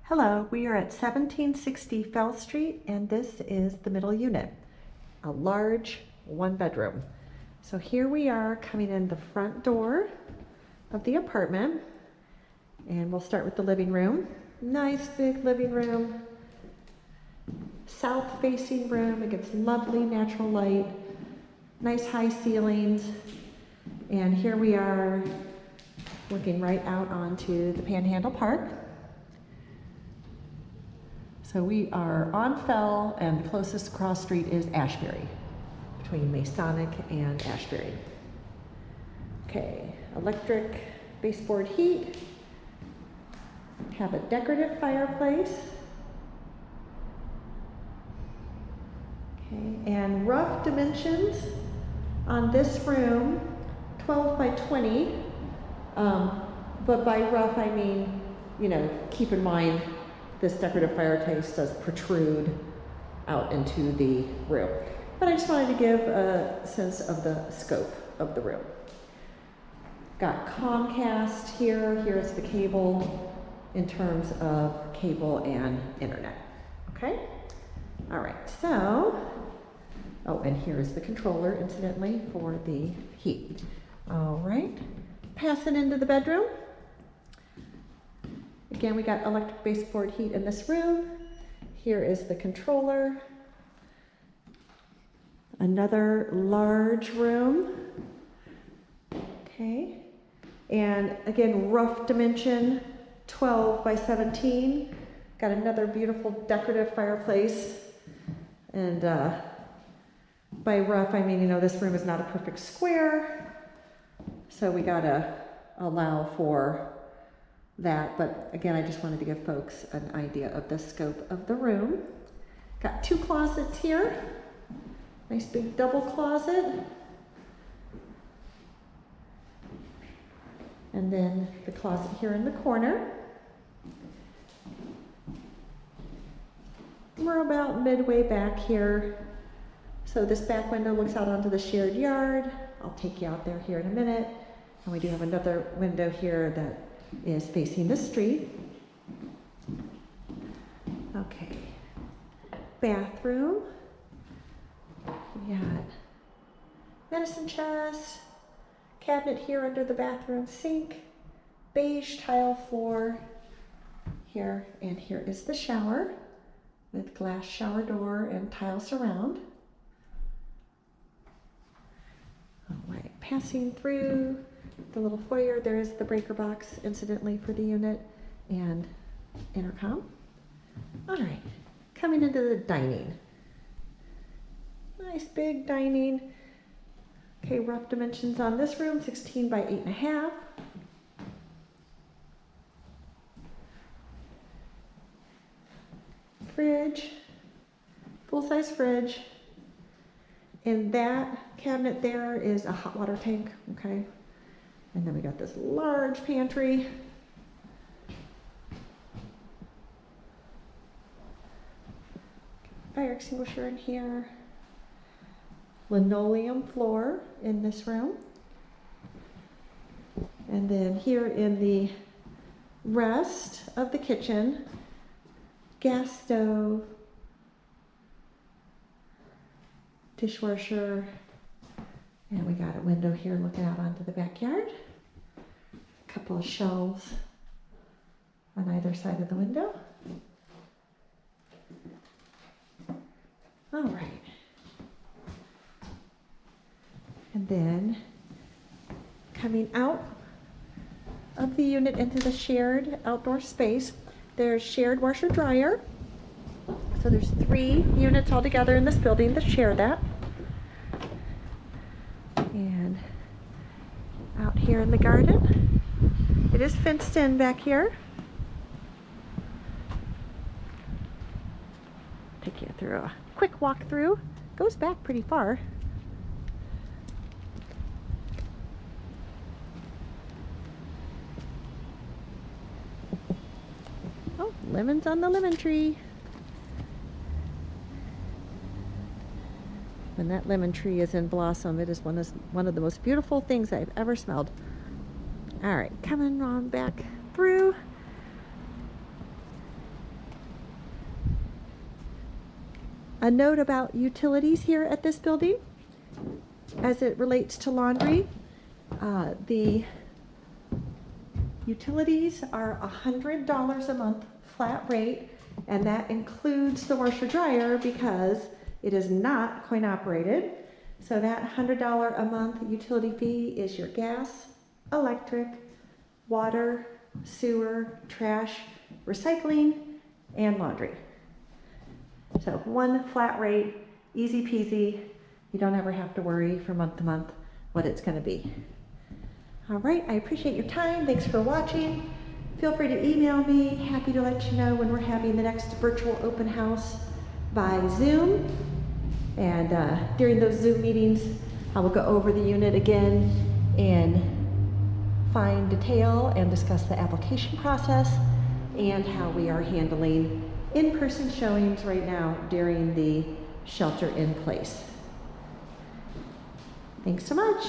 Hello, we are at 1760 Fell Street, and this is the middle unit, a large one-bedroom. So here we are coming in the front door of the apartment, and we'll start with the living room. Nice big living room, south-facing room. It gets lovely natural light, nice high ceilings, and here we are looking right out onto the Panhandle Park. So we are on Fell, and the closest cross street is Ashbury, between Masonic and Ashbury. Okay, electric baseboard heat. Have a decorative fireplace. Okay, and rough dimensions on this room, 12 by 20. But by rough, I mean, you know, keep in mind this decorative fireplace does protrude out into the room. But I just wanted to give a sense of the scope of the room. Got Comcast here. Here's the cable in terms of cable and internet. Okay? All right, so, oh, and here's the controller, incidentally, for the heat. All right, passing into the bedroom. Again, we got electric baseboard heat in this room. Here is the controller. Another large room. Okay. And again, rough dimension, 12 by 17. Got another beautiful decorative fireplace. And by rough, I mean, you know, this room is not a perfect square. So we gotta allow for that, but again, I just wanted to give folks an idea of the scope of the room. Got two closets here. Nice big double closet. And then the closet here in the corner. We're about midway back here. So this back window looks out onto the shared yard. I'll take you out there here in a minute. And we do have another window here that is facing the street. Okay, bathroom. We got medicine chest, cabinet here under the bathroom sink, beige tile floor here, and here is the shower with glass shower door and tile surround. All right, passing through the little foyer, there is the breaker box, incidentally, for the unit, and intercom. All right, coming into the dining. Nice big dining. Okay, rough dimensions on this room, 16 by 8.5. Fridge, full-size fridge. And that cabinet there is a hot water tank, okay? And then we got this large pantry. Fire extinguisher in here. Linoleum floor in this room. And then here in the rest of the kitchen, gas stove, dishwasher, and we got a window here looking out onto the backyard. A couple of shelves on either side of the window. All right. And then coming out of the unit into the shared outdoor space, there's shared washer dryer. So there's 3 units all together in this building that share that. And out here in the garden, it is fenced in back here. Take you through a quick walk through. Goes back pretty far. Oh, lemons on the lemon tree. When that lemon tree is in blossom, it is one of the most beautiful things I've ever smelled. All right, coming on back through. A note about utilities here at this building as it relates to laundry. The utilities are $100 a month flat rate, and that includes the washer dryer because it is not coin operated. So that $100 a month utility fee is your gas, electric, water, sewer, trash, recycling, and laundry. So one flat rate, easy peasy. You don't ever have to worry from month to month what it's going to be. All right, I appreciate your time. Thanks for watching. Feel free to email me. Happy to let you know when we're having the next virtual open house by Zoom. And during those Zoom meetings, I will go over the unit again in fine detail and discuss the application process and how we are handling in-person showings right now during the shelter in place. Thanks so much.